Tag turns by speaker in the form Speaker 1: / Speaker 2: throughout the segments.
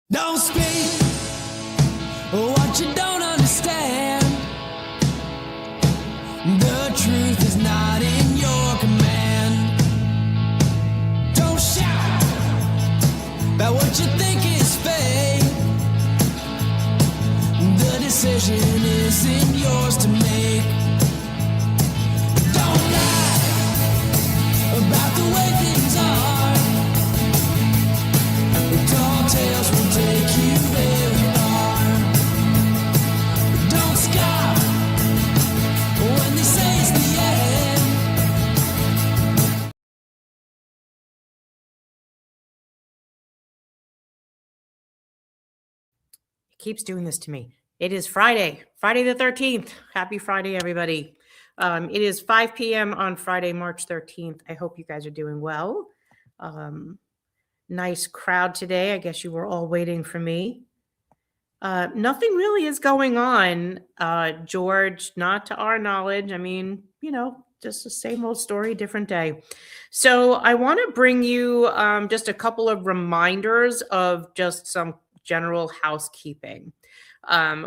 Speaker 1: Don't speak what you don't understand. The truth is not in your command. Don't shout about what you think is fake. The decision isn't yours to make. Don't lie about the way things are. Tall tales will take you very far. Don't scoff when they say it's the end.
Speaker 2: It keeps doing this to me. It is Friday the 13th. Happy Friday, everybody. It is 5 p.m. on Friday, March 13th. I hope you guys are doing well. Nice crowd today. I guess you were all waiting for me. Nothing really is going on, George, not to our knowledge. I mean, just the same old story, different day. So I want to bring you just a couple of reminders of just some general housekeeping.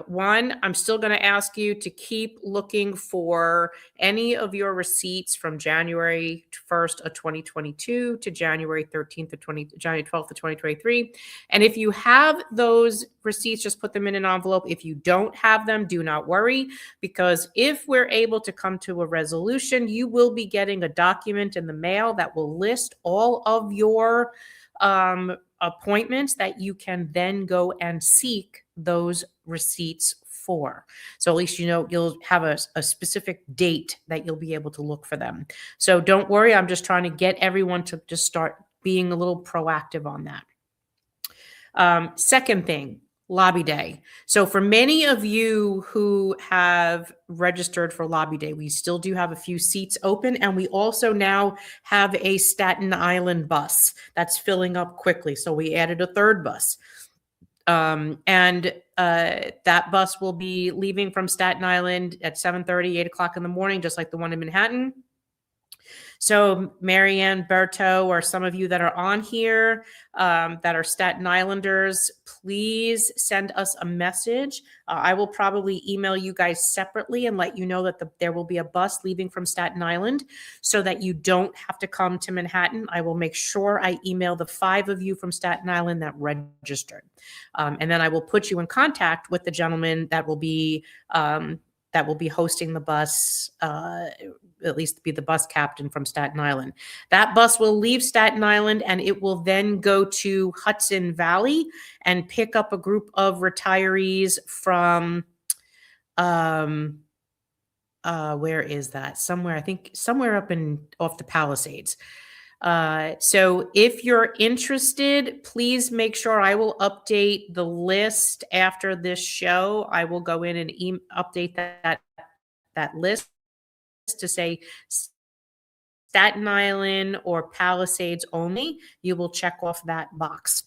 Speaker 2: One, I'm still going to ask you to keep looking for any of your receipts from January 1st of 2022 to January 13th of January 12th of 2023. And if you have those receipts, just put them in an envelope. If you don't have them, do not worry, because if we're able to come to a resolution, you will be getting a document in the mail that will list all of your appointments that you can then go and seek those receipts for. So at least you'll have a specific date that you'll be able to look for them. So don't worry, I'm just trying to get everyone to just start being a little proactive on that. Second thing, Lobby Day. So for many of you who have registered for Lobby Day, we still do have a few seats open, and we also now have a Staten Island bus that's filling up quickly. So we added a third bus. That bus will be leaving from Staten Island at 7:30, 8 o'clock in the morning, just like the one in Manhattan. So Marianne, Berto, or some of you that are on here that are Staten Islanders, please send us a message. I will probably email you guys separately and let you know that there will be a bus leaving from Staten Island so that you don't have to come to Manhattan. I will make sure I email the 5 of you from Staten Island that registered. And then I will put you in contact with the gentleman that will be hosting the bus, at least be the bus captain from Staten Island. That bus will leave Staten Island and it will then go to Hudson Valley and pick up a group of retirees from, where is that? Somewhere, I think somewhere up off the Palisades. So if you're interested, please make sure I will update the list after this show. I will go in and update that list to say Staten Island or Palisades only. You will check off that box.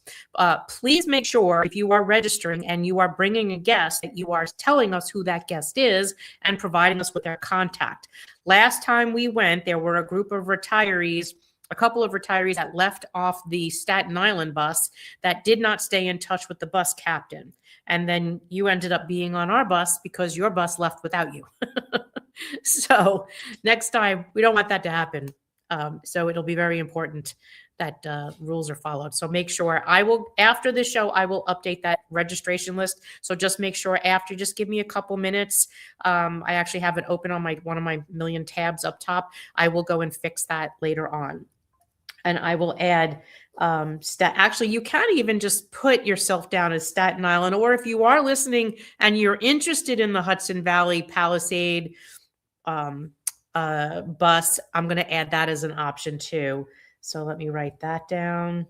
Speaker 2: Please make sure if you are registering and you are bringing a guest that you are telling us who that guest is and providing us with their contact. Last time we went, there were a group of retirees, a couple of retirees that left off the Staten Island bus that did not stay in touch with the bus captain. And then you ended up being on our bus because your bus left without you. So next time, we don't want that to happen. So it'll be very important that rules are followed. So make sure after this show, I will update that registration list. So just make sure just give me a couple minutes. I actually have it open on one of my million tabs up top. I will go and fix that later on. And I will add, actually, you can even just put yourself down as Staten Island, or if you are listening and you're interested in the Hudson Valley Palisade bus, I'm going to add that as an option too. So let me write that down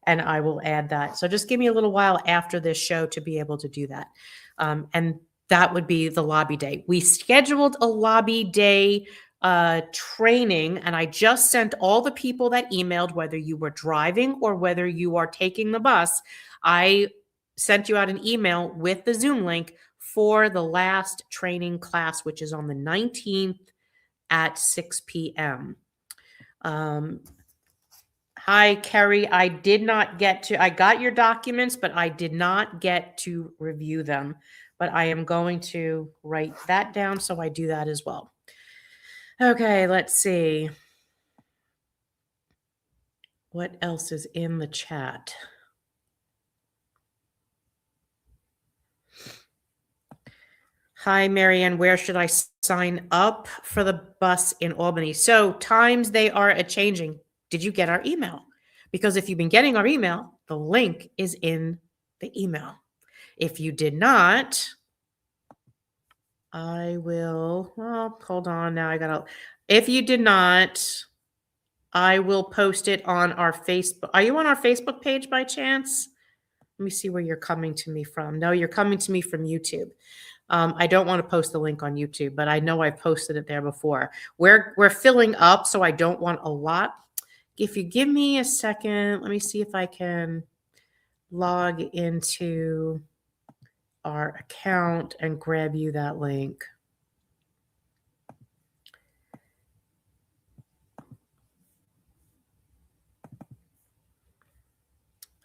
Speaker 2: and I will add that. So just give me a little while after this show to be able to do that. And that would be the Lobby Day. We scheduled a Lobby Day training, and I just sent all the people that emailed, whether you were driving or whether you are taking the bus. I sent you out an email with the Zoom link for the last training class, which is on the 19th at 6 p.m. Hi, Kerry. I got your documents, but I did not get to review them. But I am going to write that down so I do that as well. Okay, let's see. What else is in the chat? Hi, Marianne. Where should I sign up for the bus in Albany? So times they are a-changing. Did you get our email? Because if you've been getting our email, the link is in the email. If you did not, well, hold on now. If you did not, I will post it on our Facebook. Are you on our Facebook page by chance? Let me see where you're coming to me from. No, you're coming to me from YouTube. I don't want to post the link on YouTube, but I know I've posted it there before. We're filling up, so I don't want a lot. If you give me a second, let me see if I can log into our account and grab you that link.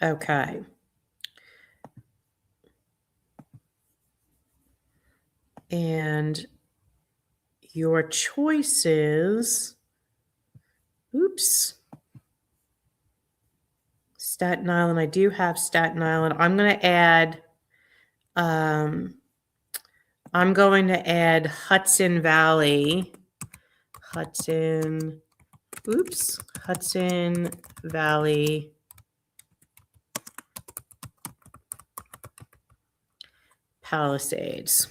Speaker 2: Okay. And your choices, oops, Staten Island. I do have Staten Island. I'm going to add Hudson Valley. Hudson Valley Palisades.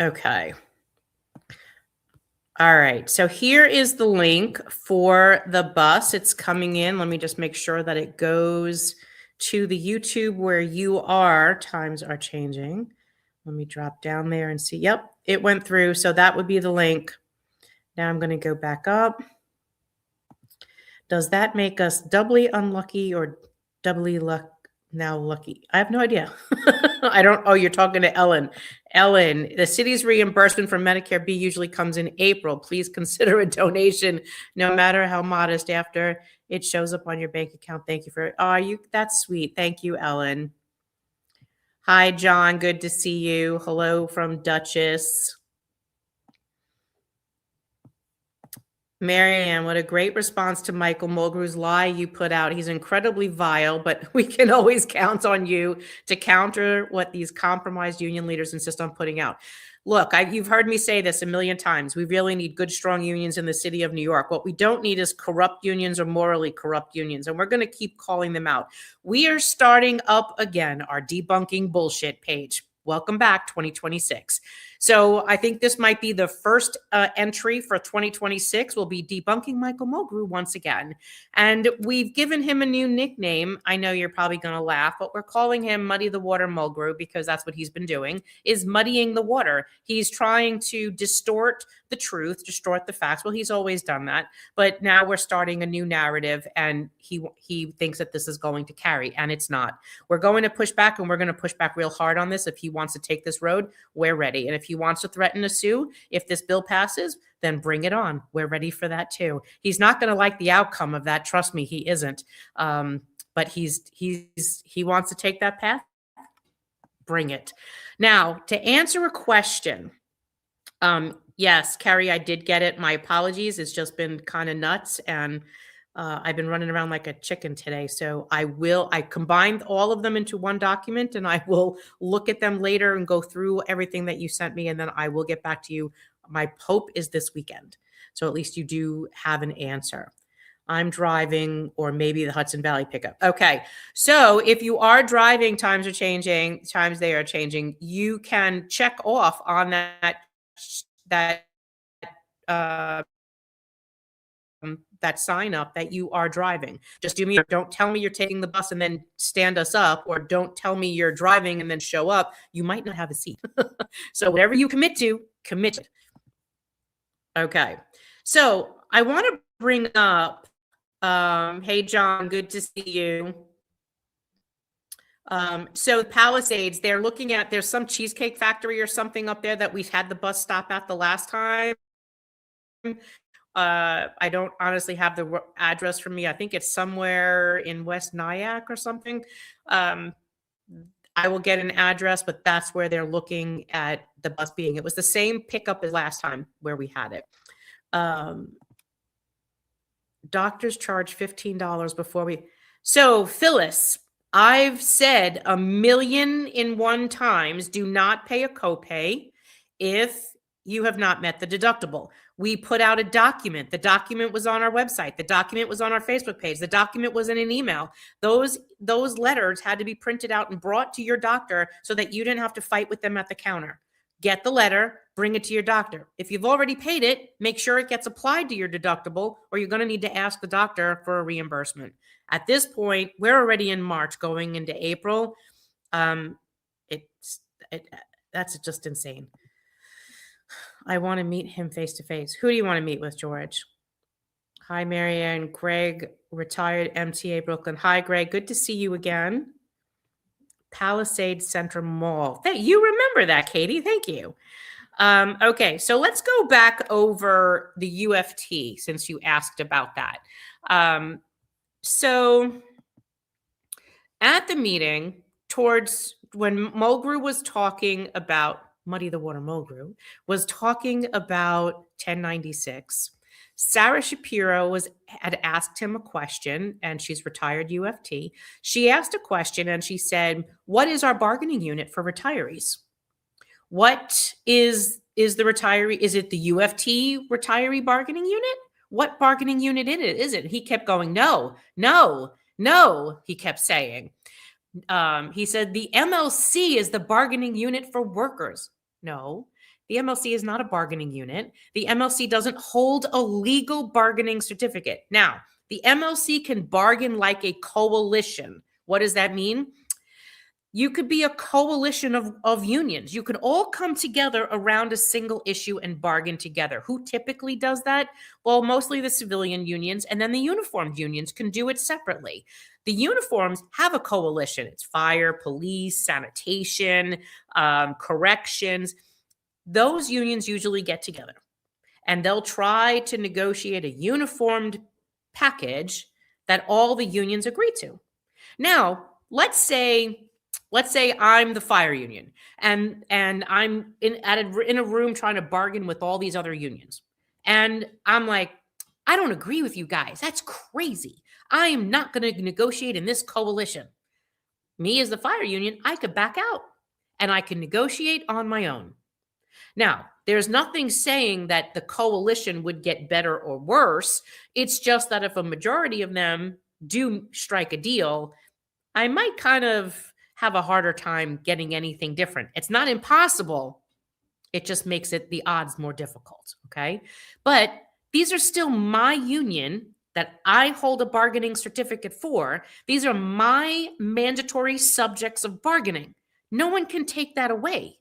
Speaker 2: Okay. All right. So here is the link for the bus. It's coming in. Let me just make sure that it goes to the YouTube where you are. Times are changing. Let me drop down there and see. Yep, it went through. So that would be the link. Now I'm going to go back up. Does that make us doubly unlucky or doubly lucky? I have no idea. I don't. Oh, you're talking to Ellen. Ellen, the city's reimbursement for Medicare B usually comes in April. Please consider a donation, no matter how modest, after it shows up on your bank account. Thank you for it. Oh, that's sweet. Thank you, Ellen. Hi, John. Good to see you. Hello from Duchess. Marianne, what a great response to Michael Mulgrew's lie you put out. He's incredibly vile, but we can always count on you to counter what these compromised union leaders insist on putting out. Look, you've heard me say this a million times. We really need good, strong unions in the city of New York. What we don't need is corrupt unions or morally corrupt unions, and we're going to keep calling them out. We are starting up again our debunking bullshit page. Welcome back, 2026. So I think this might be the first entry for 2026. We'll be debunking Michael Mulgrew once again. And we've given him a new nickname. I know you're probably going to laugh, but we're calling him Muddy the Water Mulgrew because that's what he's been doing, is muddying the water. He's trying to distort the truth, distort the facts. Well, he's always done that. But now we're starting a new narrative, and he thinks that this is going to carry, and it's not. We're going to push back, and we're going to push back real hard on this. If he wants to take this road, we're ready. And if he wants to threaten to sue, if this bill passes, then bring it on. We're ready for that too. He's not going to like the outcome of that. Trust me, he isn't. But he wants to take that path. Bring it. Now, to answer a question, yes, Carrie, I did get it. My apologies. It's just been kind of nuts, and I've been running around like a chicken today. So I combined all of them into one document, and I will look at them later and go through everything that you sent me, and then I will get back to you. My hope is this weekend. So at least you do have an answer. I'm driving, or maybe the Hudson Valley pickup. Okay. So if you are driving, times they are changing. You can check off on that sign up that you are driving. Just don't tell me you're taking the bus and then stand us up, or don't tell me you're driving and then show up. You might not have a seat. So whatever you commit to, commit it. Okay. So I want to bring up, hey, John, good to see you. So Palisades, there's some cheesecake factory or something up there that we've had the bus stop at the last time. I don't honestly have the address for me. I think it's somewhere in West Nyack or something. I will get an address, but that's where they're looking at the bus being. It was the same pickup as last time where we had it. Doctors charge $15 before we. So, Phyllis, I've said 1,000,001 times, do not pay a copay if you have not met the deductible. We put out a document. The document was on our website. The document was on our Facebook page. The document was in an email. Those letters had to be printed out and brought to your doctor so that you didn't have to fight with them at the counter. Get the letter, bring it to your doctor. If you've already paid it, make sure it gets applied to your deductible, or you're going to need to ask the doctor for a reimbursement. At this point, we're already in March going into April. That's just insane. I want to meet him face to face. Who do you want to meet with, George? Hi, Marianne. Greg, retired MTA Brooklyn. Hi, Greg. Good to see you again. Palisade Central Mall. Hey, you remember that, Katie. Thank you. Okay, so let's go back over the UFT since you asked about that. So at the meeting, towards when Mulgrew was talking about, Muddy the Water Mulgrew, was talking about 1096, Sarah Shapiro had asked him a question, and she's retired UFT. She asked a question and she said, what is our bargaining unit for retirees? What is the retiree? Is it the UFT retiree bargaining unit? What bargaining unit is it? He kept going, no, he kept saying. He said, the MLC is the bargaining unit for workers. No, the MLC is not a bargaining unit. The MLC doesn't hold a legal bargaining certificate. Now, the MLC can bargain like a coalition. What does that mean? You could be a coalition of unions. You could all come together around a single issue and bargain together. Who typically does that? Well, mostly the civilian unions, and then the uniformed unions can do it separately. The uniforms have a coalition. It's fire, police, sanitation, corrections. Those unions usually get together, and they'll try to negotiate a uniformed package that all the unions agree to. Now, let's say I'm the fire union and I'm in a room trying to bargain with all these other unions. And I'm like, I don't agree with you guys. That's crazy. I am not going to negotiate in this coalition. Me as the fire union, I could back out and I can negotiate on my own. Now, there's nothing saying that the coalition would get better or worse. It's just that if a majority of them do strike a deal, I might kind of have a harder time getting anything different. It's not impossible. It just makes it the odds more difficult, okay? But these are still my union that I hold a bargaining certificate for. These are my mandatory subjects of bargaining. No one can take that away.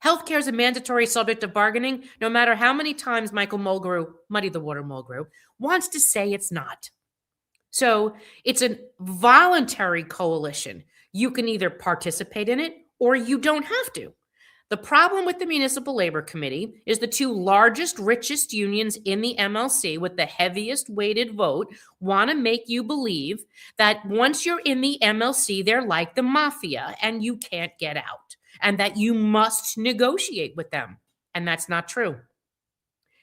Speaker 2: Healthcare is a mandatory subject of bargaining, no matter how many times Michael Mulgrew, Muddy the Water Mulgrew, wants to say it's not. So it's a voluntary coalition. You can either participate in it or you don't have to. The problem with the Municipal Labor Committee is the two largest, richest unions in the MLC with the heaviest weighted vote want to make you believe that once you're in the MLC, they're like the mafia and you can't get out, and that you must negotiate with them. And that's not true.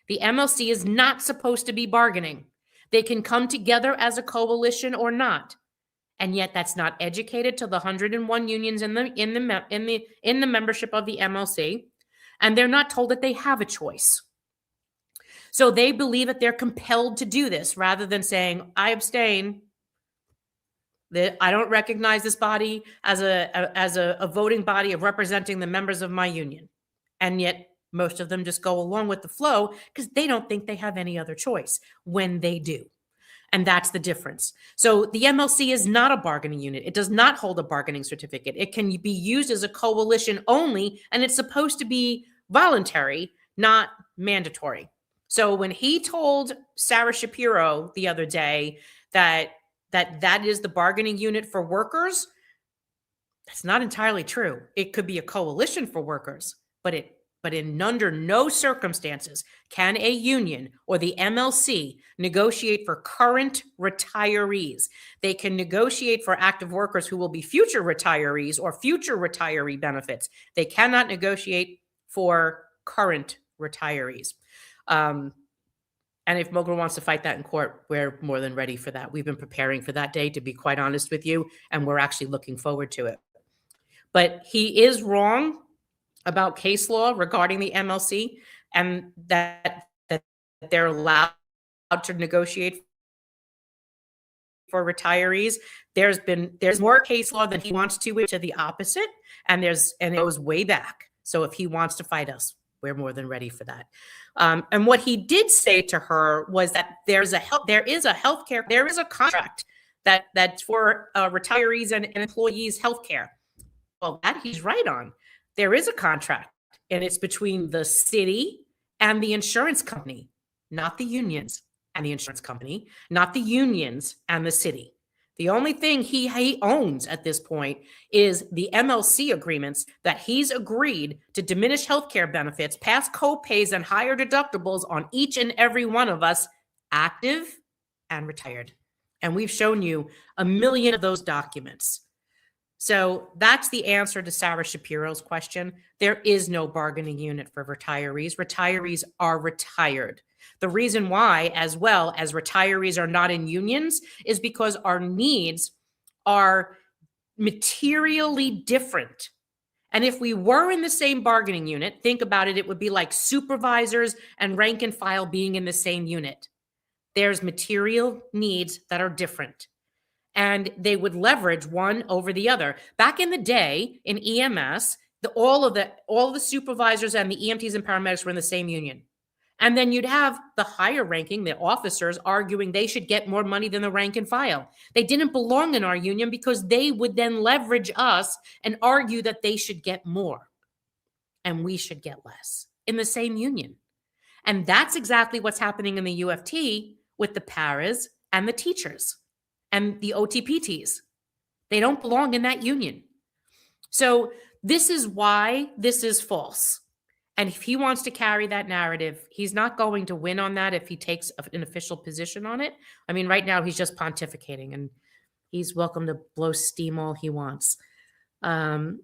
Speaker 2: The MLC is not supposed to be bargaining. They can come together as a coalition or not. And yet that's not educated to the 101 unions in the membership of the MLC. And they're not told that they have a choice. So they believe that they're compelled to do this rather than saying, I abstain. I don't recognize this body as a voting body of representing the members of my union. And yet most of them just go along with the flow because they don't think they have any other choice when they do. And that's the difference. So the MLC is not a bargaining unit. It does not hold a bargaining certificate. It can be used as a coalition only, and it's supposed to be voluntary, not mandatory. So when he told Sarah Shapiro the other day that is the bargaining unit for workers, that's not entirely true. It could be a coalition for workers, but it But under no circumstances can a union or the MLC negotiate for current retirees. They can negotiate for active workers who will be future retirees or future retiree benefits. They cannot negotiate for current retirees. And if Mulgrew wants to fight that in court, we're more than ready for that. We've been preparing for that day, to be quite honest with you, and we're actually looking forward to it. But he is wrong about case law regarding the MLC, and that they're allowed to negotiate for retirees. There's more case law than he wants to the opposite, and it goes way back. So if he wants to fight us, we're more than ready for that. And what he did say to her was that there is a contract that's for retirees and employees' healthcare. Well, that he's right on. There is a contract, and it's between the city and the insurance company, not the unions and the insurance company, not the unions and the city. The only thing he owns at this point is the MLC agreements that he's agreed to diminish healthcare benefits, pass co-pays, and higher deductibles on each and every one of us, active and retired. And we've shown you a million of those documents. So that's the answer to Sarah Shapiro's question. There is no bargaining unit for retirees. Retirees are retired. The reason why, as well as retirees are not in unions, is because our needs are materially different. And if we were in the same bargaining unit, think about it, it would be like supervisors and rank and file being in the same unit. There's material needs that are different, and they would leverage one over the other. Back in the day in EMS, all of the supervisors and the EMTs and paramedics were in the same union. And then you'd have the higher ranking, the officers, arguing they should get more money than the rank and file. They didn't belong in our union because they would then leverage us and argue that they should get more and we should get less in the same union. And that's exactly what's happening in the UFT with the paras and the teachers and the OTPTs. They don't belong in that union. So this is why this is false. And if he wants to carry that narrative, he's not going to win on that if he takes an official position on it. I mean, right now he's just pontificating, and he's welcome to blow steam all he wants. Let's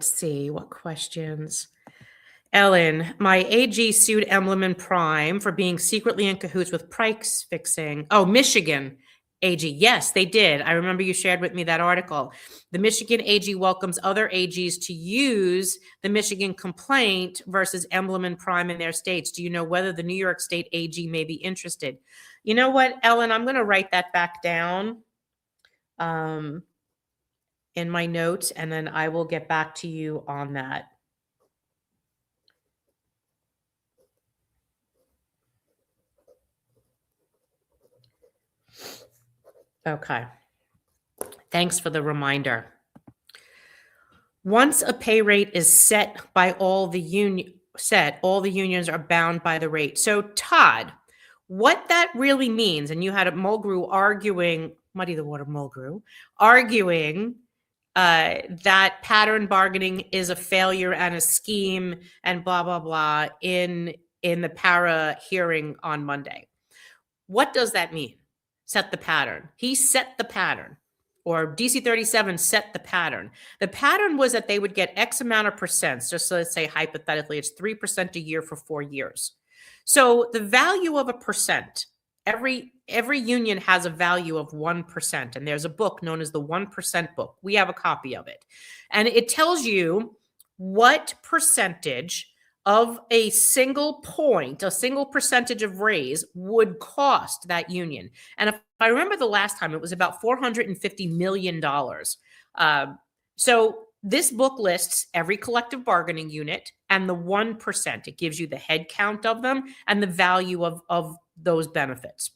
Speaker 2: see, what questions? Ellen, my AG sued Emblem and Prime for being secretly in cahoots with price fixing. Oh, Michigan AG. Yes, they did. I remember you shared with me that article. The Michigan AG welcomes other AGs to use the Michigan complaint versus Emblem and Prime in their states. Do you know whether the New York State AG may be interested? You know what, Ellen, I'm going to write that back down in my notes, and then I will get back to you on that. Okay. Thanks for the reminder. Once a pay rate is set by all the unions are bound by the rate. So Todd, what that really means, and you had a Mulgrew arguing, muddy the water Mulgrew, arguing that pattern bargaining is a failure and a scheme and blah, blah, blah in the para hearing on Monday. What does that mean? Set the pattern. He set the pattern, or DC 37 set the pattern. The pattern was that they would get X amount of percents. Just so let's say hypothetically, it's 3% a year for 4 years. So the value of a percent, every union has a value of 1%. And there's a book known as the 1% book. We have a copy of it. And it tells you what percentage of a single point, a single percentage of raise would cost that union. And if I remember the last time, it was about $450 million. So this book lists every collective bargaining unit and the 1%. It gives you the head count of them and the value of those benefits.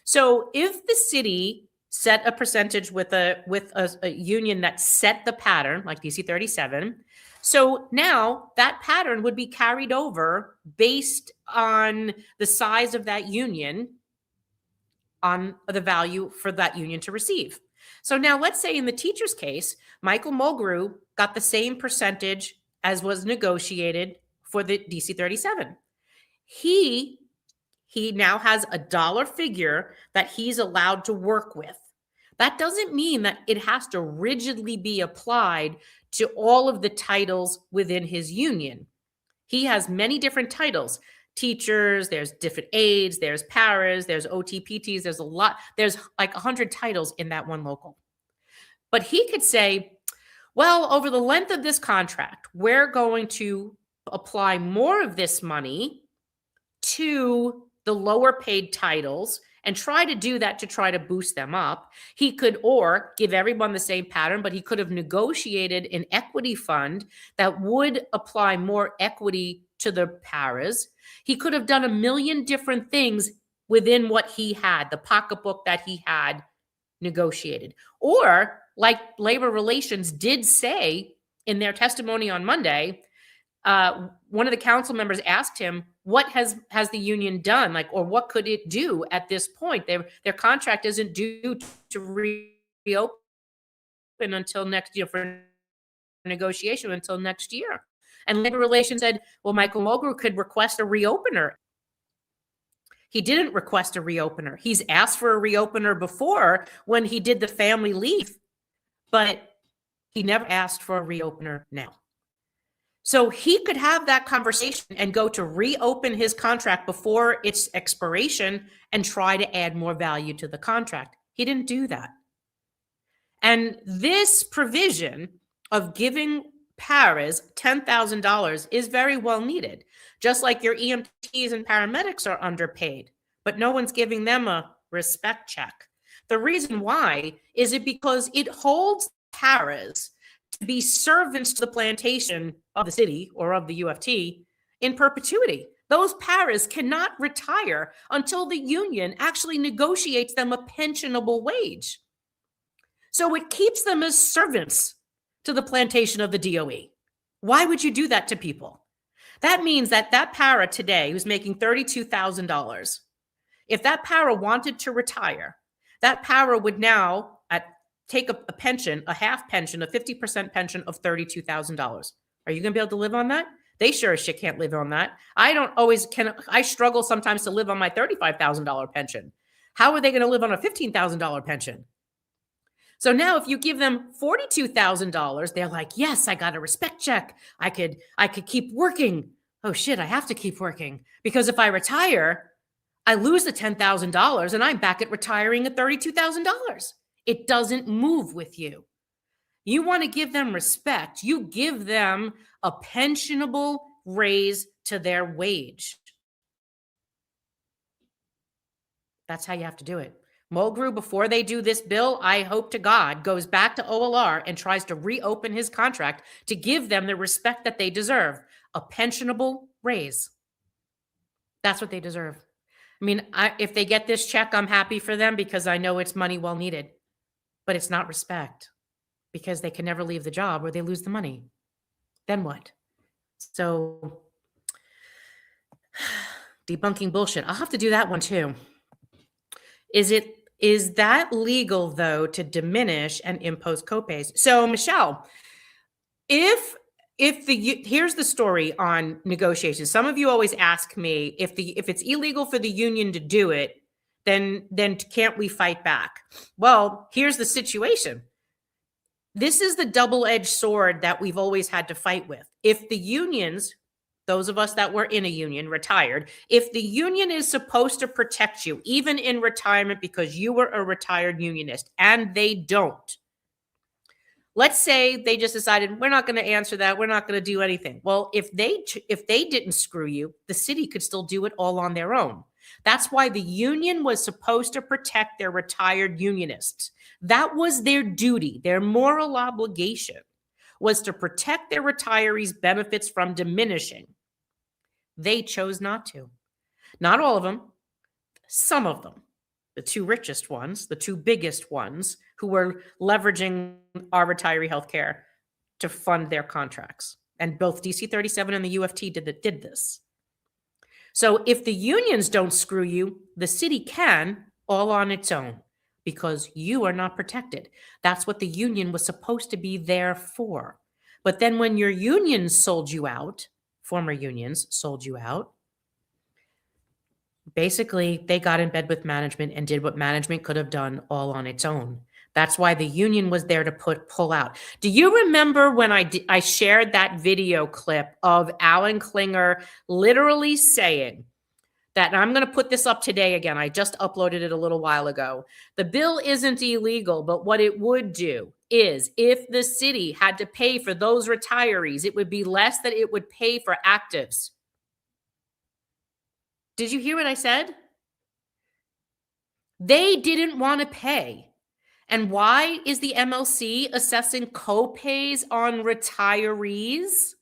Speaker 2: So if the city set a percentage with a union that set the pattern, like DC 37, so now that pattern would be carried over based on the size of that union on the value for that union to receive. So now let's say in the teacher's case, Michael Mulgrew got the same percentage as was negotiated for the DC 37. He now has a dollar figure that he's allowed to work with. That doesn't mean that it has to rigidly be applied to all of the titles within his union. He has many different titles. Teachers, there's different aides, there's paras, there's OTPTs, there's a lot, there's like 100 titles in that one local. But he could say, well, over the length of this contract, we're going to apply more of this money to the lower paid titles and try to do that to try to boost them up. He could, or give everyone the same pattern, but he could have negotiated an equity fund that would apply more equity to the paras. He could have done a million different things within what he had, the pocketbook that he had negotiated. Or, like Labor Relations did say in their testimony on Monday, one of the council members asked him, what has the union done? Like, or what could it do at this point? Their contract isn't due to reopen until next year, for negotiation until next year. And Labor Relations said, well, Michael Mulgrew could request a reopener. He didn't request a reopener. He's asked for a reopener before when he did the family leave, but he never asked for a reopener now. So he could have that conversation and go to reopen his contract before its expiration and try to add more value to the contract. He didn't do that. And this provision of giving paras $10,000 is very well needed. Just like your EMTs and paramedics are underpaid, but no one's giving them a respect check. The reason why is it because it holds paras to be servants to the plantation of the city or of the UFT in perpetuity. Those paras cannot retire until the union actually negotiates them a pensionable wage. So it keeps them as servants to the plantation of the DOE. Why would you do that to people? That means that that para today who's making $32,000, if that para wanted to retire, that para would now take a pension, a half pension, a 50% pension of $32,000. Are you going to be able to live on that? They sure as shit can't live on that. I struggle sometimes to live on my $35,000 pension. How are they going to live on a $15,000 pension? So now if you give them $42,000, they're like, yes, I got a respect check. I could keep working. Oh shit, I have to keep working because if I retire, I lose the $10,000 and I'm back at retiring at $32,000. It doesn't move with you. You want to give them respect. You give them a pensionable raise to their wage. That's how you have to do it. Mulgrew, before they do this bill, I hope to God, goes back to OLR and tries to reopen his contract to give them the respect that they deserve. A pensionable raise. That's what they deserve. I mean, if they get this check, I'm happy for them because I know it's money well needed. But it's not respect because they can never leave the job or they lose the money. Then what? So debunking bullshit. I'll have to do that one too. Is that legal though to diminish and impose copays? So Michelle, here's the story on negotiations. Some of you always ask me if it's illegal for the union to do it, then can't we fight back? Well, here's the situation. This is the double-edged sword that we've always had to fight with. If the unions, those of us that were in a union, retired, if the union is supposed to protect you, even in retirement because you were a retired unionist, and they don't, let's say they just decided, we're not going to answer that, we're not going to do anything. Well, if they didn't screw you, the city could still do it all on their own. That's why the union was supposed to protect their retired unionists. That was their duty. Their moral obligation was to protect their retirees' benefits from diminishing. They chose not to. Not all of them, some of them. The two richest ones, the two biggest ones who were leveraging our retiree health care to fund their contracts. And both DC 37 and the UFT did this. So if the unions don't screw you, the city can all on its own because you are not protected. That's what the union was supposed to be there for. But then when your unions sold you out, former unions sold you out, basically they got in bed with management and did what management could have done all on its own. That's why the union was there to pull out. Do you remember when I shared that video clip of Alan Klinger literally saying that, and I'm going to put this up today again, I just uploaded it a little while ago. The bill isn't illegal, but what it would do is if the city had to pay for those retirees, it would be less than it would pay for actives. Did you hear what I said? They didn't want to pay. And why is the MLC assessing co-pays on retirees?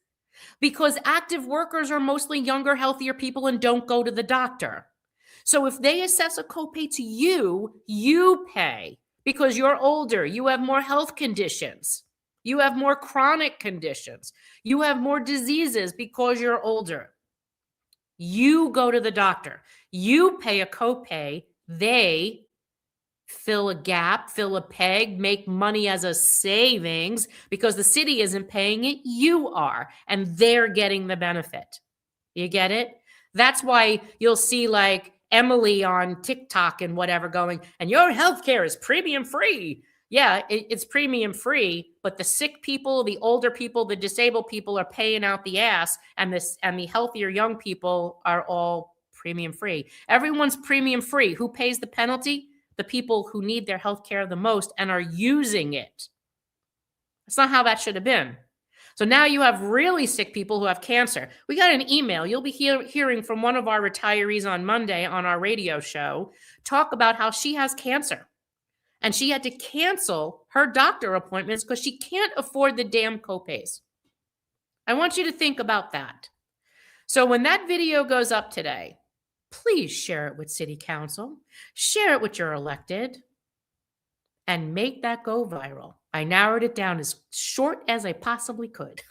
Speaker 2: Because active workers are mostly younger, healthier people and don't go to the doctor. So if they assess a copay to you, you pay because you're older, you have more health conditions, you have more chronic conditions, you have more diseases because you're older. You go to the doctor, you pay a copay, they fill a gap, fill a peg, make money as a savings because the city isn't paying it, you are, and they're getting the benefit. You get it? That's why you'll see like Emily on TikTok and whatever going, and your healthcare is premium free. Yeah, it's premium free, but the sick people, the older people, the disabled people are paying out the ass, and the healthier young people are all premium free. Everyone's premium free. Who pays the penalty? The people who need their health care the most and are using it. That's not how that should have been. So now you have really sick people who have cancer. We got an email. You'll be hearing from one of our retirees on Monday on our radio show talk about how she has cancer. And she had to cancel her doctor appointments because she can't afford the damn copays. I want you to think about that. So when that video goes up today, please share it with City Council, share it with your elected, and make that go viral. I narrowed it down as short as I possibly could.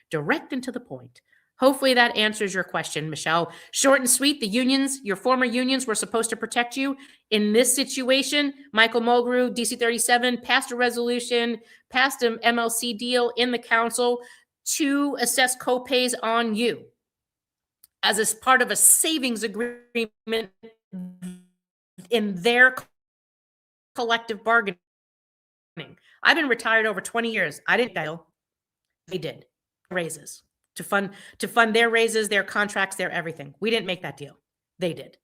Speaker 2: Direct and to the point. Hopefully that answers your question, Michelle. Short and sweet, the unions, your former unions were supposed to protect you. In this situation, Michael Mulgrew, DC 37, passed a resolution, passed an MLC deal in the council to assess copays on you as a part of a savings agreement in their collective bargaining. I've been retired over 20 years. I didn't deal. They did. Raises. To fund their raises, their contracts, their everything. We didn't make that deal. They did.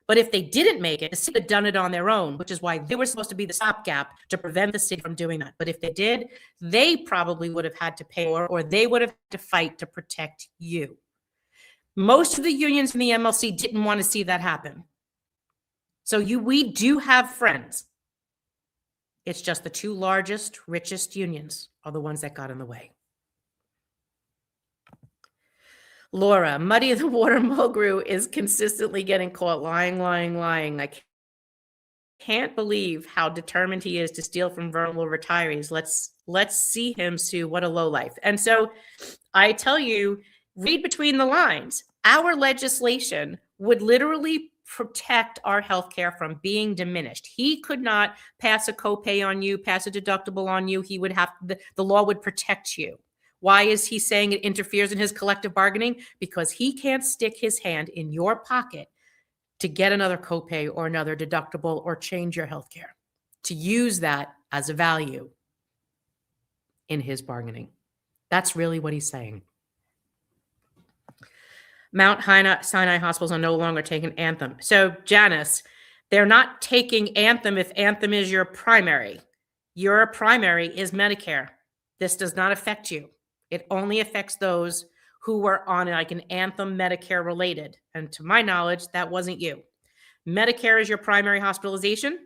Speaker 2: But if they didn't make it, the city had done it on their own, which is why they were supposed to be the stopgap to prevent the city from doing that. But if they did, they probably would have had to pay or they would have had to fight to protect you. Most of the unions in the MLC didn't want to see that happen. So we do have friends. It's just the two largest, richest unions are the ones that got in the way. Laura, Muddy the Water Mulgrew is consistently getting caught lying. I can't believe how determined he is to steal from vulnerable retirees. Let's see him sue. What a lowlife. And so I tell you, read between the lines. Our legislation would literally protect our healthcare from being diminished. He could not pass a copay on you, pass a deductible on you. He would have the law would protect you. Why is he saying it interferes in his collective bargaining? Because he can't stick his hand in your pocket to get another copay or another deductible or change your healthcare, to use that as a value in his bargaining. That's really what he's saying. Mount Sinai hospitals are no longer taking Anthem. So, Janice, they're not taking Anthem if Anthem is your primary. Your primary is Medicare. This does not affect you. It only affects those who were on like an Anthem Medicare related. And to my knowledge, that wasn't you. Medicare is your primary hospitalization.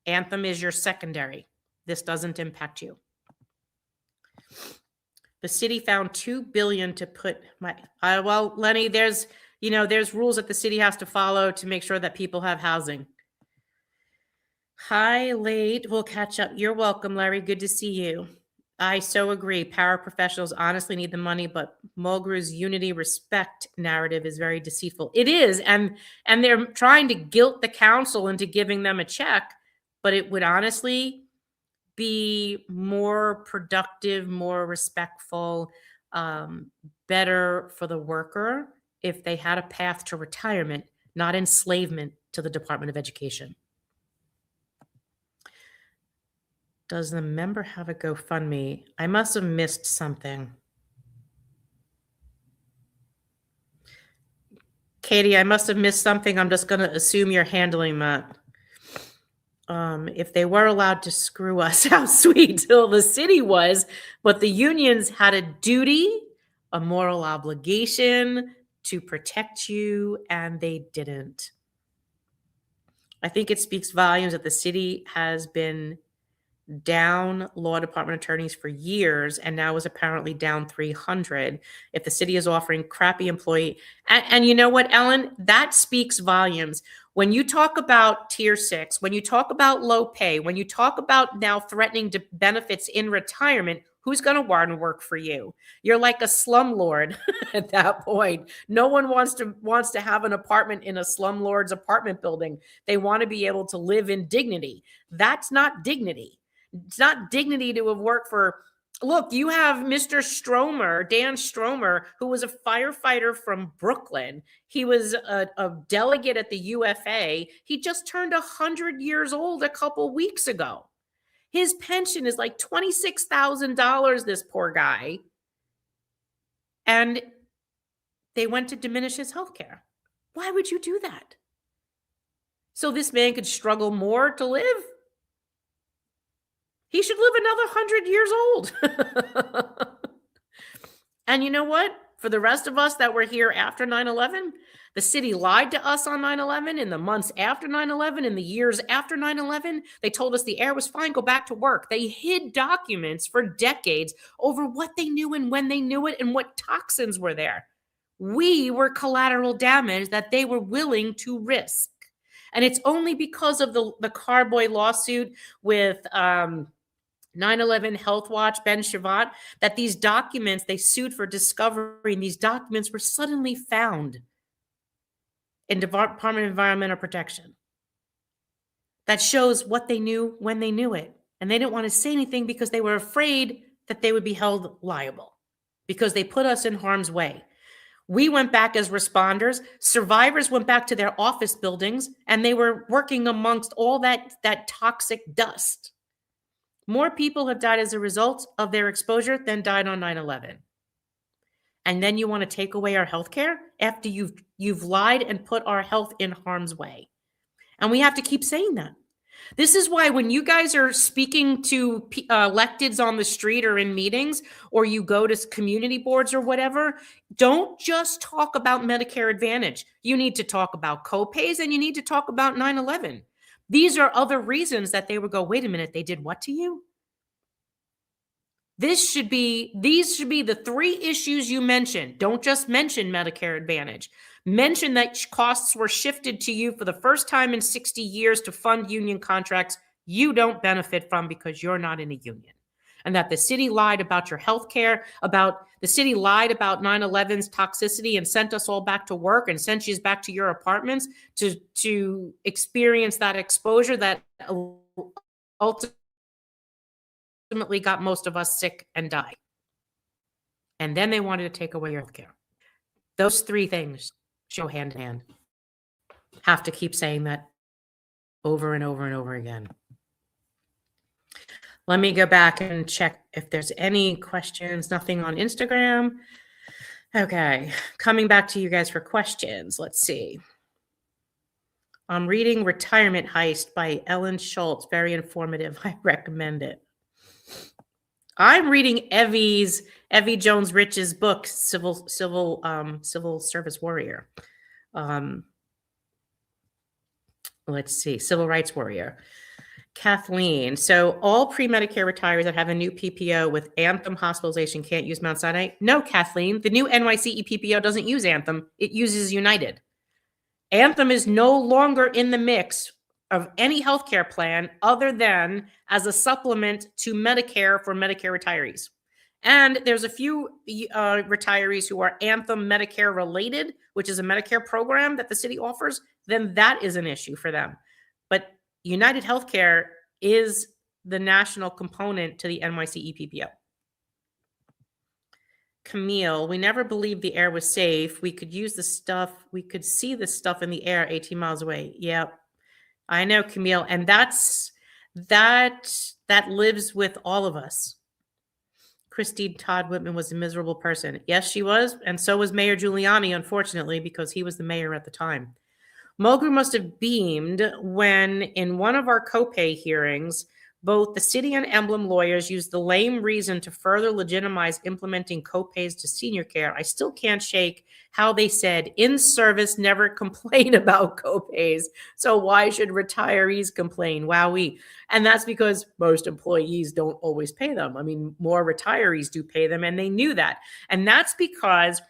Speaker 2: Anthem is your secondary. This doesn't impact you. The city found $2 billion to put well, Lenny, there's rules that the city has to follow to make sure that people have housing. Hi, late. We'll catch up. You're welcome, Larry. Good to see you. I so agree. Paraprofessionals honestly need the money, but Mulgrew's unity respect narrative is very deceitful. It is, and they're trying to guilt the council into giving them a check, but it would honestly be more productive, more respectful, better for the worker if they had a path to retirement, not enslavement to the Department of Education. Does the member have a GoFundMe? I must have missed something. Katie, I must have missed something. I'm just going to assume you're handling that. If they were allowed to screw us, how sweet till the city was, but the unions had a duty, a moral obligation to protect you, and they didn't. I think it speaks volumes that the city has been down law department attorneys for years and now is apparently down 300. If the city is offering crappy employee, and you know what, Ellen, that speaks volumes. When you talk about tier 6, when you talk about low pay, when you talk about now threatening benefits in retirement, who's going to want to work for you? You're like a slumlord at that point. No one wants to have an apartment in a slumlord's apartment building. They want to be able to live in dignity. That's not dignity. It's not dignity to have worked for. Look, you have Mr. Stromer, Dan Stromer, who was a firefighter from Brooklyn. He was a delegate at the UFA. He just turned 100 years old a couple weeks ago. His pension is like $26,000, this poor guy. And they went to diminish his health care. Why would you do that? So this man could struggle more to live? He should live another 100 years old. And you know what? For the rest of us that were here after 9/11, the city lied to us on 9/11, in the months after 9/11, in the years after 9/11. They told us the air was fine, go back to work. They hid documents for decades over what they knew and when they knew it and what toxins were there. We were collateral damage that they were willing to risk. And it's only because of the Carboy lawsuit with 9/11 Health Watch, Ben Shavat, that these documents, they sued for discovery, and these documents were suddenly found in Department of Environmental Protection. That shows what they knew when they knew it. And they didn't want to say anything because they were afraid that they would be held liable because they put us in harm's way. We went back as responders. Survivors went back to their office buildings, and they were working amongst all that toxic dust. More people have died as a result of their exposure than died on 9/11. And then you want to take away our health care after you've lied and put our health in harm's way. And we have to keep saying that. This is why when you guys are speaking to electeds on the street or in meetings, or you go to community boards or whatever, don't just talk about Medicare Advantage. You need to talk about copays, and you need to talk about 9/11. These are other reasons that they would go, wait a minute, they did what to you? These should be the 3 issues you mentioned. Don't just mention Medicare Advantage. Mention that costs were shifted to you for the first time in 60 years to fund union contracts you don't benefit from because you're not in a union. And that the city lied about your health care, the city lied about 9/11's toxicity and sent us all back to work and sent you back to your apartments to experience that exposure that ultimately got most of us sick and died. And then they wanted to take away your health care. Those 3 things show hand in hand. Have to keep saying that over and over and over again. Let me go back and check if there's any questions. Nothing on Instagram. Okay, coming back to you guys for questions. Let's see. I'm reading Retirement Heist by Ellen Schultz. Very informative. I recommend it. I'm reading Evie Jones Rich's book, Civil Service Warrior. Let's see, Civil Rights Warrior. Kathleen. So all pre-Medicare retirees that have a new PPO with Anthem hospitalization can't use Mount Sinai? No, Kathleen. The new NYCE PPO doesn't use Anthem. It uses United. Anthem is no longer in the mix of any healthcare plan other than as a supplement to Medicare for Medicare retirees. And there's a few retirees who are Anthem Medicare related, which is a Medicare program that the city offers, then that is an issue for them. But United Healthcare is the national component to the NYC EPPO. Camille, we never believed the air was safe. We could use the stuff. We could see the stuff in the air 18 miles away. Yep. I know, Camille. And that lives with all of us. Christine Todd Whitman was a miserable person. Yes, she was. And so was Mayor Giuliani, unfortunately, because he was the mayor at the time. Mulgrew must have beamed when, in one of our copay hearings, both the city and Emblem lawyers used the lame reason to further legitimize implementing copays to senior care. I still can't shake how they said in service never complain about copays. So why should retirees complain? Wowee. And that's because most employees don't always pay them. I mean, more retirees do pay them, and they knew that. And that's because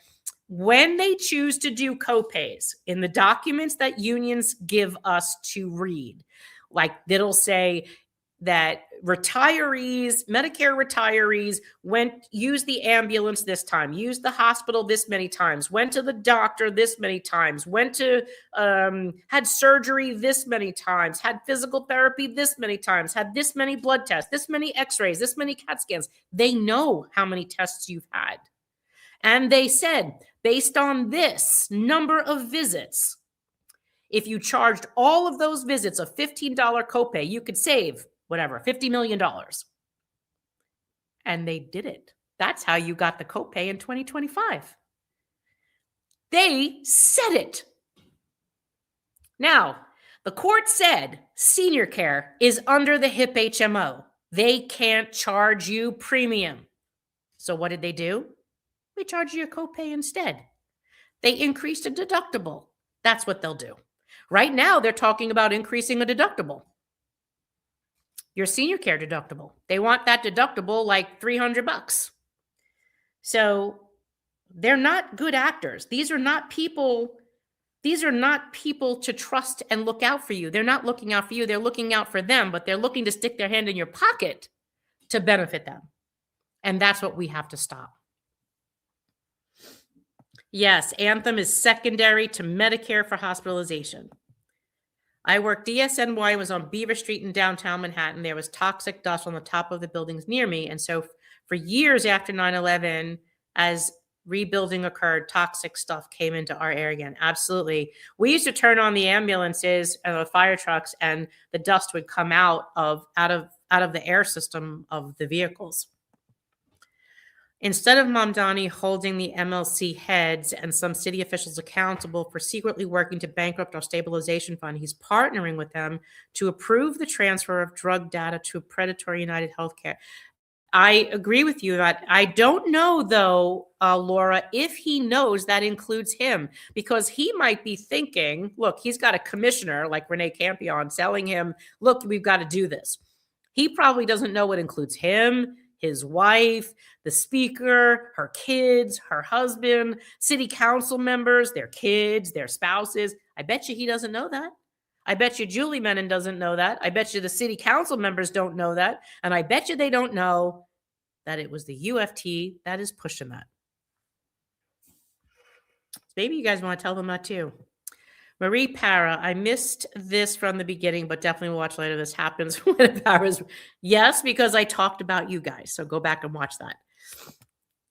Speaker 2: when they choose to do copays in the documents that unions give us to read, like it'll say that retirees, Medicare retirees used the ambulance this time, used the hospital this many times, went to the doctor this many times, had surgery this many times, had physical therapy this many times, had this many blood tests, this many x-rays, this many CAT scans. They know how many tests you've had. And they said, based on this number of visits, if you charged all of those visits a $15 copay, you could save whatever, $50 million. And they did it. That's how you got the copay in 2025. They said it. Now, the court said senior care is under the HIP HMO. They can't charge you premium. So what did they do? They charge you a copay instead. They increased a deductible. That's what they'll do. Right now, they're talking about increasing a deductible. Your senior care deductible. They want that deductible like $300. So they're not good actors. These are not people to trust and look out for you. They're not looking out for you. They're looking out for them, but they're looking to stick their hand in your pocket to benefit them. And that's what we have to stop. Yes, Anthem is secondary to Medicare for hospitalization. I worked DSNY, was on Beaver Street in downtown Manhattan. There was toxic dust on the top of the buildings near me. And so for years after 9/11, as rebuilding occurred, toxic stuff came into our area again. Absolutely. We used to turn on the ambulances and the fire trucks, and the dust would come out of the air system of the vehicles. Instead of Mamdani holding the MLC heads and some city officials accountable for secretly working to bankrupt our stabilization fund, he's partnering with them to approve the transfer of drug data to predatory United Healthcare. I agree with you that I don't know, though, Laura, if he knows that includes him, because he might be thinking, look, he's got a commissioner like Renee Campion telling him, look, we've got to do this. He probably doesn't know what includes him, his wife, the speaker, her kids, her husband, city council members, their kids, their spouses. I bet you he doesn't know that. I bet you Julie Menon doesn't know that. I bet you the city council members don't know that. And I bet you they don't know that it was the UFT that is pushing that. Maybe you guys want to tell them that too. Marie Para, I missed this from the beginning, but definitely will watch later. This happens when Para's. Yes, because I talked about you guys. So go back and watch that.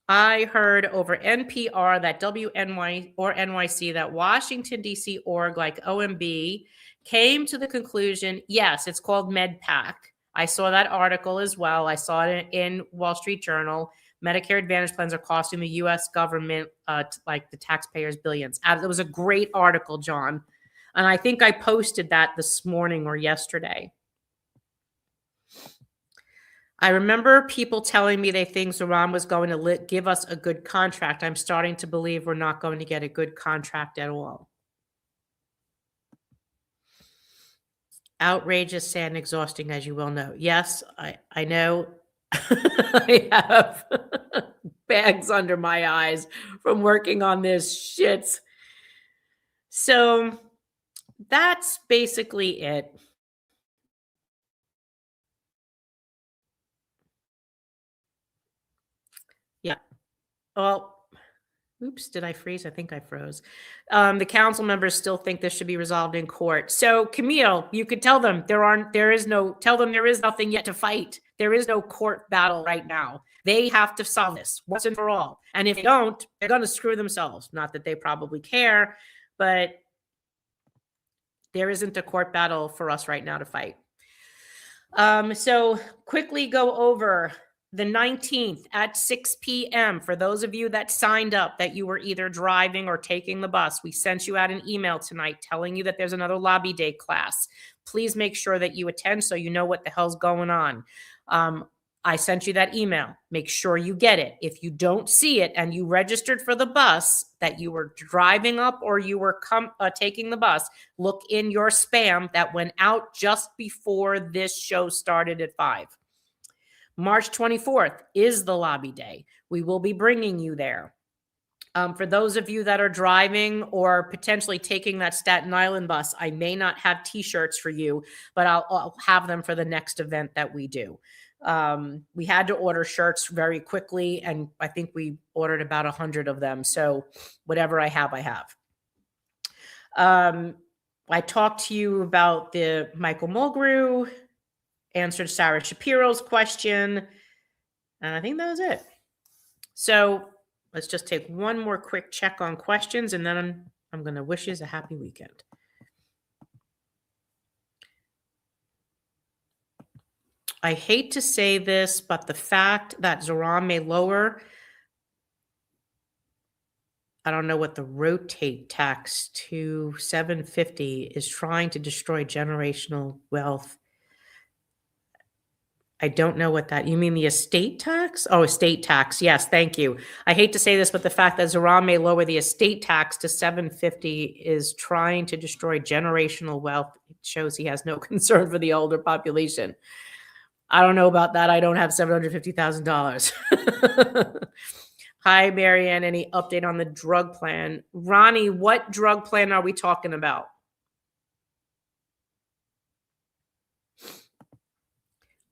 Speaker 2: I heard over NPR that WNY or NYC, that Washington, D.C. org like OMB came to the conclusion, yes, it's called MedPAC. I saw that article as well. I saw it in Wall Street Journal. Medicare Advantage plans are costing the U.S. government, like the taxpayers, billions. It was a great article, John. And I think I posted that this morning or yesterday. I remember people telling me they think Zoran was going to give us a good contract. I'm starting to believe we're not going to get a good contract at all. Outrageous, sad, and exhausting, as you well know. Yes, I know. I have bags under my eyes from working on this shit. So that's basically it. Yeah. Well, Oops, did I freeze? I think I froze. The council members still think this should be resolved in court. So Camille, you could tell them there is nothing yet to fight. There is no court battle right now. They have to solve this once and for all. And if they don't, they're going to screw themselves. Not that they probably care, but there isn't a court battle for us right now to fight. So quickly go over the 19th at 6 p.m. For those of you that signed up that you were either driving or taking the bus, we sent you out an email tonight telling you that there's another lobby day class. Please make sure that you attend so you know what the hell's going on. I sent you that email. Make sure you get it. If you don't see it and you registered for the bus that you were driving up or you were taking the bus, look in your spam. That went out just before this show started at 5. March 24th is the lobby day. We will be bringing you there. For those of you that are driving or potentially taking that Staten Island bus, I may not have t-shirts for you, but I'll have them for the next event that we do. We had to order shirts very quickly, and I think we ordered about 100 of them. So whatever I have, I have. I talked to you about the Michael Mulgrew, answered Sarah Shapiro's question, and I think that was it. So let's just take one more quick check on questions, and then I'm going to wish you a happy weekend. I hate to say this, but the fact that Zoran may lower, I don't know what the rotate tax to 750 is trying to destroy generational wealth. I don't know what that, you mean the estate tax? Oh, estate tax. Yes, thank you. I hate to say this, but the fact that Zoran may lower the estate tax to 750 is trying to destroy generational wealth. It shows he has no concern for the older population. I don't know about that. I don't have $750,000. Hi, Marianne. Any update on the drug plan? Ronnie, what drug plan are we talking about?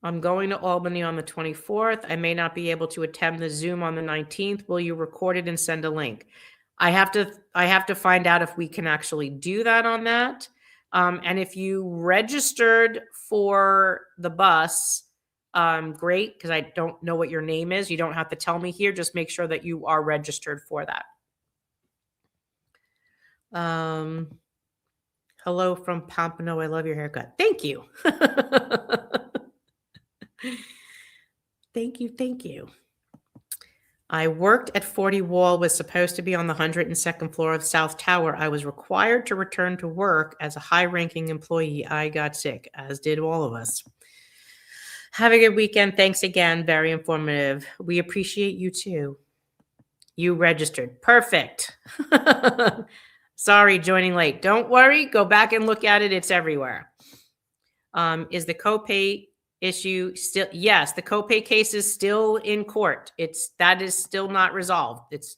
Speaker 2: I'm going to Albany on the 24th. I may not be able to attend the Zoom on the 19th. Will you record it and send a link? I have to find out if we can actually do that on that. And if you registered for the bus, great, because I don't know what your name is. You don't have to tell me here. Just make sure that you are registered for that. Hello from Pompano. I love your haircut. Thank you. Thank you. Thank you. I worked at 40 Wall, was supposed to be on the 102nd floor of South Tower. I was required to return to work as a high-ranking employee. I got sick, as did all of us. Have a good weekend. Thanks again. Very informative. We appreciate you too. You registered. Perfect. Sorry, joining late. Don't worry. Go back and look at it. It's everywhere. Is the copay issue still? Yes, the copay case is still in court. That is still not resolved. It's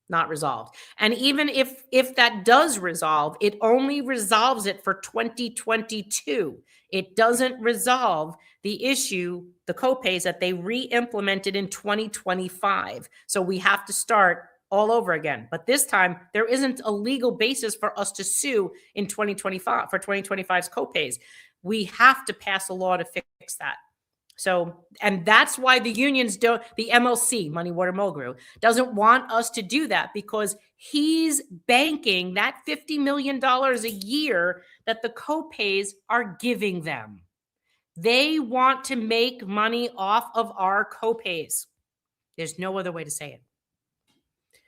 Speaker 2: not resolved. And even if that does resolve, it only resolves it for 2022. It doesn't resolve the issue, the copays that they re-implemented in 2025. So we have to start all over again. But this time, there isn't a legal basis for us to sue in 2025 for 2025's copays. We have to pass a law to fix that. So, and that's why the unions don't, the MLC, Money Water Mulgrew, doesn't want us to do that, because he's banking that $50 million a year that the copays are giving them. They want to make money off of our copays. There's no other way to say it.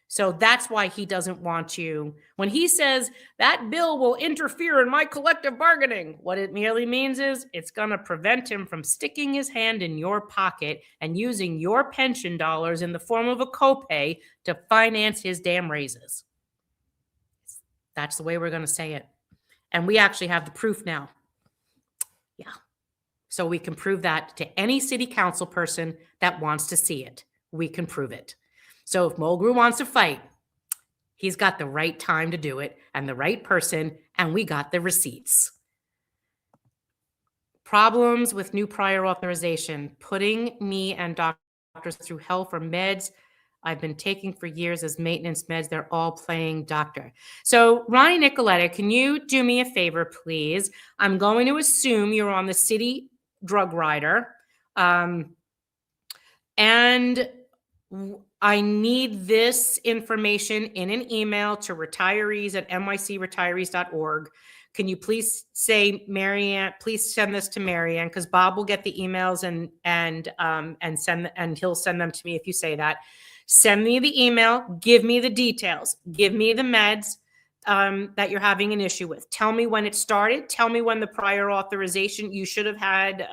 Speaker 2: So that's why he doesn't want you. When he says that bill will interfere in my collective bargaining, what it merely means is it's going to prevent him from sticking his hand in your pocket and using your pension dollars in the form of a copay to finance his damn raises. That's the way we're going to say it. And we actually have the proof now. Yeah. So we can prove that to any city council person that wants to see it. We can prove it. So if Mulgrew wants to fight, he's got the right time to do it and the right person, and we got the receipts. Problems with new prior authorization, putting me and doctors through hell for meds I've been taking for years as maintenance meds. They're all playing doctor. So Ronnie Nicoletta, can you do me a favor, please? I'm going to assume you're on the city drug rider. And I need this information in an email to retirees@nycretirees.org. Can you please say, Marianne, please send this to Marianne, because Bob will get the emails and he'll send them to me if you say that. Send me the email, give me the details, give me the meds that you're having an issue with. Tell me when it started. Tell me when the prior authorization, you should have had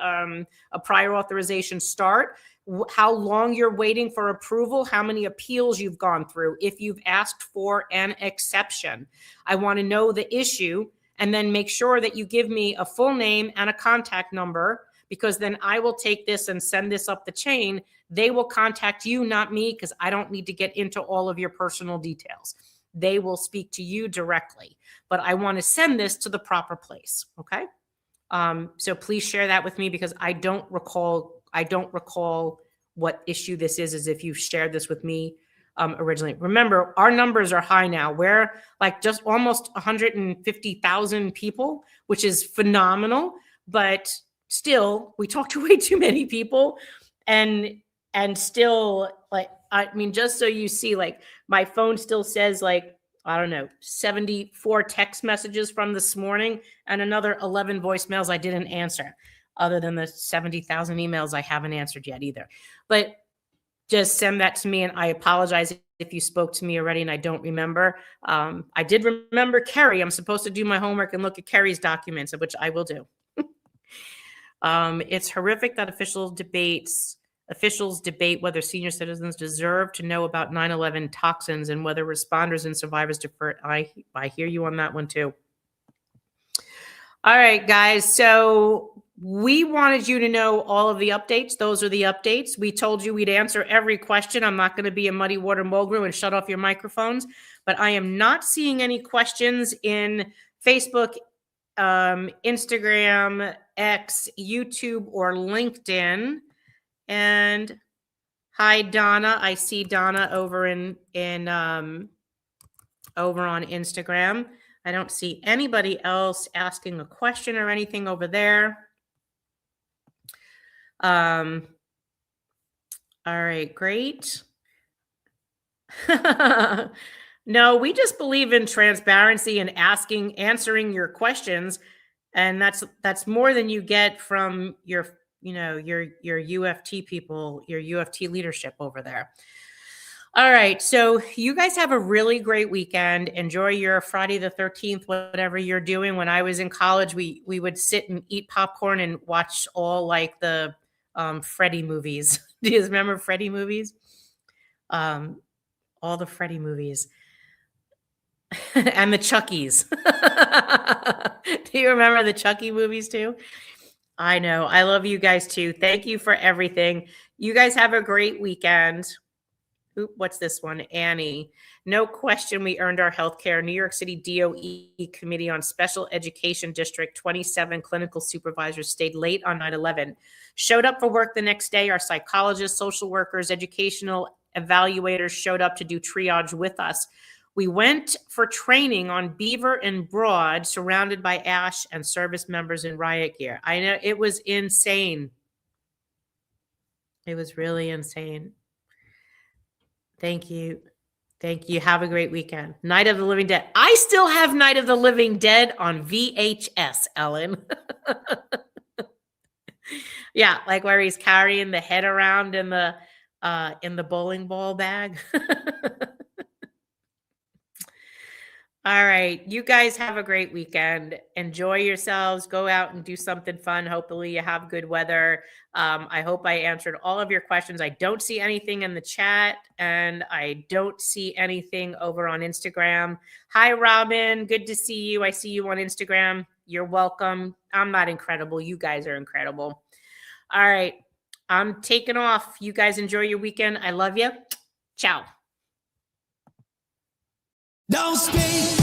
Speaker 2: a prior authorization start, how long you're waiting for approval, how many appeals you've gone through, if you've asked for an exception. I want to know the issue, and then make sure that you give me a full name and a contact number, because then I will take this and send this up the chain. They will contact you, not me, because I don't need to get into all of your personal details. They will speak to you directly, but I want to send this to the proper place. Okay. So please share that with me, because I don't recall what issue this is, as if you've shared this with me originally. Remember, our numbers are high now. We're like just almost 150,000 people, which is phenomenal, but still we talk to way too many people. And still, like, I mean, just so you see, like, my phone still says, like, I don't know, 74 text messages from this morning and another 11 voicemails I didn't answer, other than the 70,000 emails I haven't answered yet either. But just send that to me, and I apologize if you spoke to me already and I don't remember. I did remember Kerry. I'm supposed to do my homework and look at Kerry's documents, which I will do. It's horrific that officials debate whether senior citizens deserve to know about 9/11 toxins and whether responders and survivors defer. I hear you on that one too. All right, guys. So we wanted you to know all of the updates. Those are the updates. We told you we'd answer every question. I'm not going to be a muddy water mogul and shut off your microphones, but I am not seeing any questions in Facebook, Instagram, X, YouTube, or LinkedIn. And hi, Donna. I see Donna over over on Instagram. I don't see anybody else asking a question or anything over there. All right, great. No, we just believe in transparency and answering your questions. And that's more than you get from your UFT people, your UFT leadership over there. All right. So you guys have a really great weekend. Enjoy your Friday the 13th, whatever you're doing. When I was in college, we would sit and eat popcorn and watch all like the Freddy movies. Do you remember Freddy movies? All the Freddy movies. And the Chuckies. Do you remember the Chucky movies too? I know. I love you guys too. Thank you for everything. You guys have a great weekend. Oop, what's this one? Annie. No question we earned our healthcare. New York City DOE Committee on Special Education District 27 clinical supervisors stayed late on 9/11. Showed up for work the next day. Our psychologists, social workers, educational evaluators showed up to do triage with us. We went for training on Beaver and Broad, surrounded by ash and service members in riot gear. I know, it was insane. It was really insane. Thank you. Thank you. Have a great weekend. Night of the Living Dead. I still have Night of the Living Dead on VHS, Ellen. Yeah, like where he's carrying the head around in the bowling ball bag. All right. You guys have a great weekend. Enjoy yourselves. Go out and do something fun. Hopefully you have good weather. I hope I answered all of your questions. I don't see anything in the chat, and I don't see anything over on Instagram. Hi, Robin. Good to see you. I see you on Instagram. You're welcome. I'm not incredible. You guys are incredible. All right. I'm taking off. You guys enjoy your weekend. I love you. Ciao.
Speaker 1: Don't speak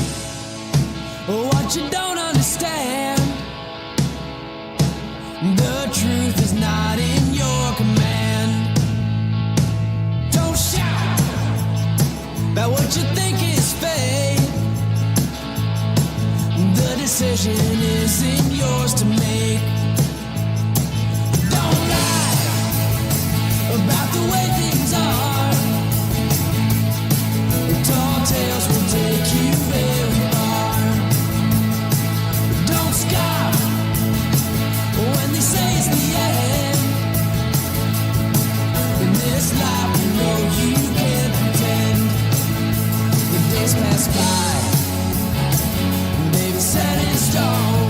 Speaker 1: what you don't understand. The truth is not in your command. Don't shout what you think is fate. The decision isn't yours to make. Don't lie about the way things are. Tall tales will take you very far. Don't scoff when they say it's the end. In this life, you know you can't pretend. The days pass by, baby, set in stone.